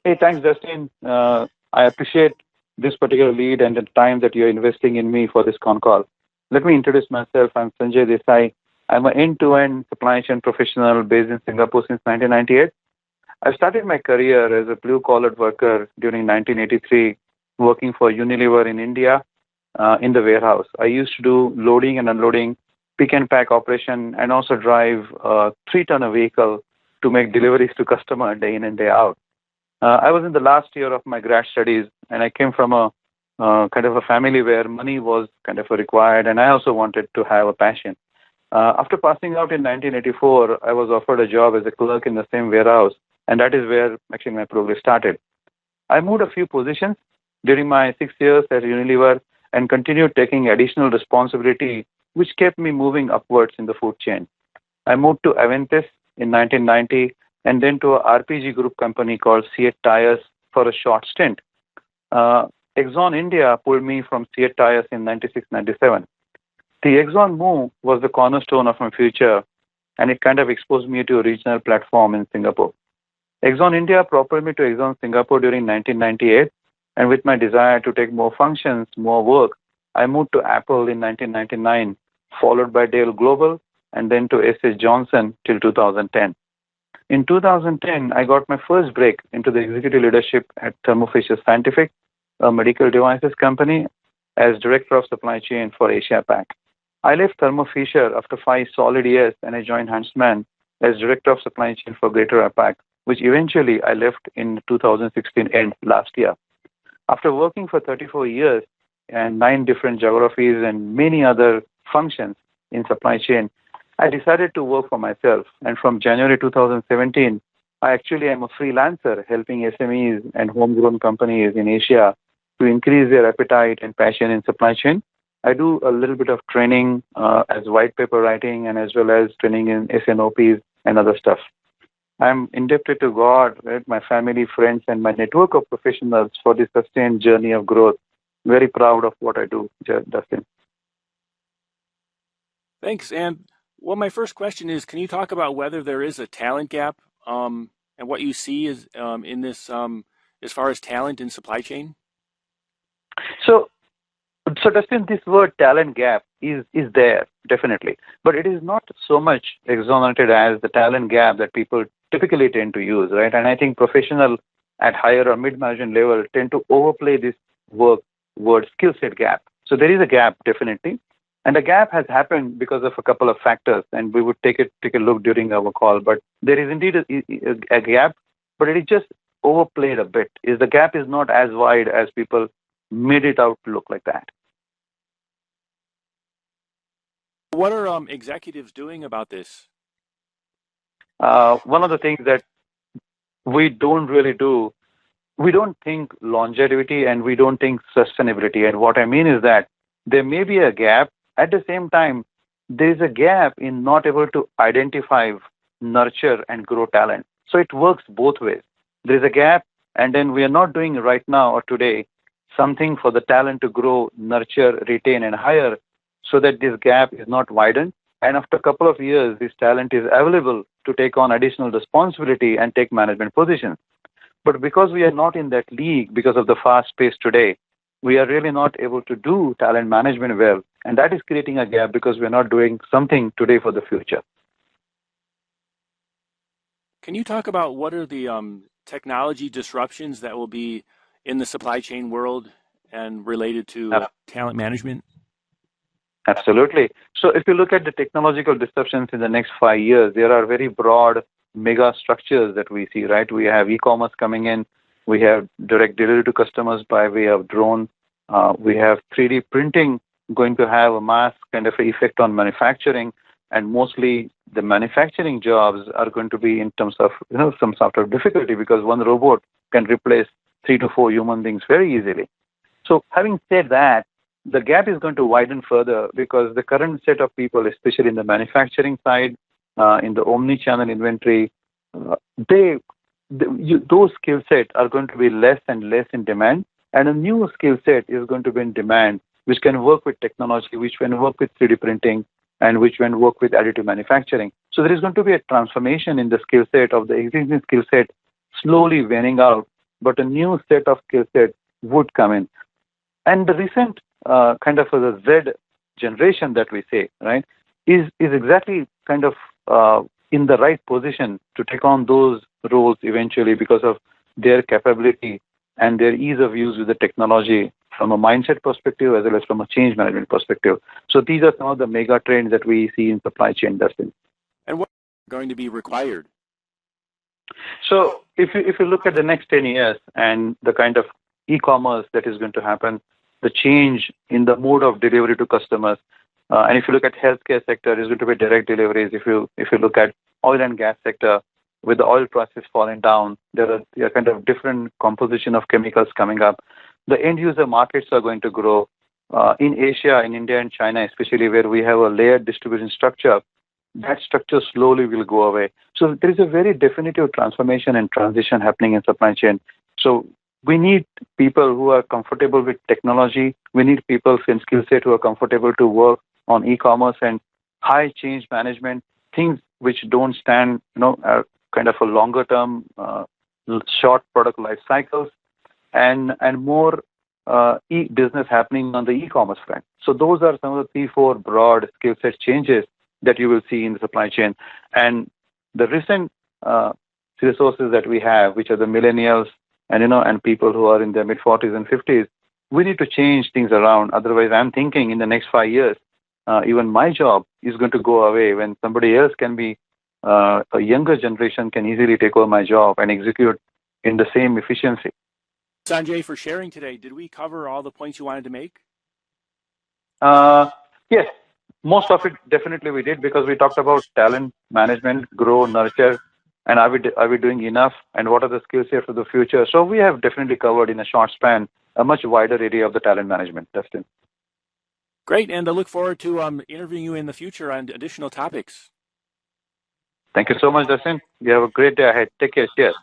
Hey, thanks, Dustin. I appreciate this particular lead and the time that you're investing in me for this con call. Let me introduce myself. I'm Sanjay Desai. I'm an end-to-end supply chain professional based in Singapore since 1998. I started my career as a blue-collar worker during 1983, working for Unilever in India in the warehouse. I used to do loading and unloading, pick and pack operation, and also drive a three-tonner vehicle to make deliveries to customer day in and day out. I was in the last year of my grad studies, and I came from a kind of a family where money was kind of required, and I also wanted to have a passion. After passing out in 1984, I was offered a job as a clerk in the same warehouse, and that is where actually my progress started. I moved a few positions during my 6 years at Unilever and continued taking additional responsibility, which kept me moving upwards in the food chain. I moved to Aventis in 1990 and then to a RPG group company called Seat Tires for a short stint. Exxon India pulled me from Seat Tires in 96-97. The Exxon move was the cornerstone of my future, and it kind of exposed me to a regional platform in Singapore. Exxon India propelled me to Exxon Singapore during 1998, and with my desire to take more functions, more work, I moved to Apple in 1999, followed by Dell Global, and then to S.S. Johnson till 2010. In 2010, I got my first break into the executive leadership at Thermo Fisher Scientific, a medical devices company, as Director of Supply Chain for Asia Pac. I left Thermo Fisher after 5 solid years, and I joined Huntsman as Director of Supply Chain for Greater APAC, which eventually I left in 2016 end last year. After working for 34 years and 9 different geographies and many other functions in supply chain, I decided to work for myself. And from January 2017, I actually am a freelancer helping SMEs and homegrown companies in Asia to increase their appetite and passion in supply chain. I do a little bit of training as white paper writing and as well as training in SNOPs and other stuff. I'm indebted to God, right, my family, friends, and my network of professionals for this sustained journey of growth. Very proud of what I do, Dustin. Thanks. And well, my first question is, can you talk about whether there is a talent gap and what you see is in this as far as talent in supply chain? So Dustin, this word talent gap is there, definitely. But it is not so much exonerated as the talent gap that people typically tend to use, right? And I think professionals at higher or mid-management level tend to overplay this word skill set gap. So there is a gap, definitely. And the gap has happened because of a couple of factors, and we would take a look during our call. But there is indeed a gap, but it is just overplayed a bit. The gap is not as wide as people made it out to look like that. What are executives doing about this? One of the things that we don't really do, we don't think longevity and we don't think sustainability. And what I mean is that there may be a gap. At the same time, there is a gap in not able to identify, nurture, and grow talent. So it works both ways. There is a gap, and then we are not doing right now or today something for the talent to grow, nurture, retain, and hire so that this gap is not widened. And after a couple of years, this talent is available to take on additional responsibility and take management positions. But because we are not in that league, because of the fast pace today, we are really not able to do talent management well. And that is creating a gap because we're not doing something today for the future. Can you talk about what are the technology disruptions that will be in the supply chain world and related to talent management? Absolutely. So if you look at the technological disruptions in the next 5 years, there are very broad mega structures that we see, right? We have e-commerce coming in. We have direct delivery to customers by way of drone. We have 3D printing going to have a mass kind of effect on manufacturing. And mostly the manufacturing jobs are going to be in terms of, some sort of difficulty because one robot can replace 3 to 4 human beings very easily. So having said that, the gap is going to widen further because the current set of people, especially in the manufacturing side, in the omni-channel inventory, those skill sets are going to be less and less in demand, and a new skill set is going to be in demand, which can work with technology, which can work with 3D printing, and which can work with additive manufacturing. So there is going to be a transformation in the skill set of the existing skill set slowly wearing out but a new set of skill sets would come in. And the recent kind of the Z generation that we say, right, is exactly kind of in the right position to take on those roles eventually because of their capability and their ease of use with the technology from a mindset perspective as well as from a change management perspective. So these are some of the mega trends that we see in supply chain, Dustin. And what is going to be required? So if you look at the next 10 years and the kind of e-commerce that is going to happen, the change in the mode of delivery to customers, and if you look at healthcare sector, it's going to be direct deliveries. If you look at oil and gas sector, with the oil prices falling down, there are kind of different composition of chemicals coming up. The end user markets are going to grow. In Asia, in India and China, especially where we have a layered distribution structure, that structure slowly will go away. So there is a very definitive transformation and transition happening in supply chain. So we need people who are comfortable with technology. We need people in skill set who are comfortable to work on e-commerce and high change management, things which don't stand, kind of a longer term, short product life cycles, and more business happening on the e-commerce front. So those are some of the 3-4 broad skill set changes that you will see in the supply chain. And the recent resources that we have, which are the millennials and people who are in their mid-40s and 50s, we need to change things around. Otherwise, I'm thinking in the next 5 years, even my job is going to go away when somebody else can be, a younger generation can easily take over my job and execute in the same efficiency. Sanjay, for sharing today, did we cover all the points you wanted to make? Yes, most of it definitely we did because we talked about talent management, grow, nurture, and are we doing enough, and what are the skill sets for the future. So we have definitely covered in a short span a much wider area of the talent management, Dustin. Great, and I look forward to interviewing you in the future on additional topics. Thank you so much, Dustin. You have a great day ahead. Take care. Cheers.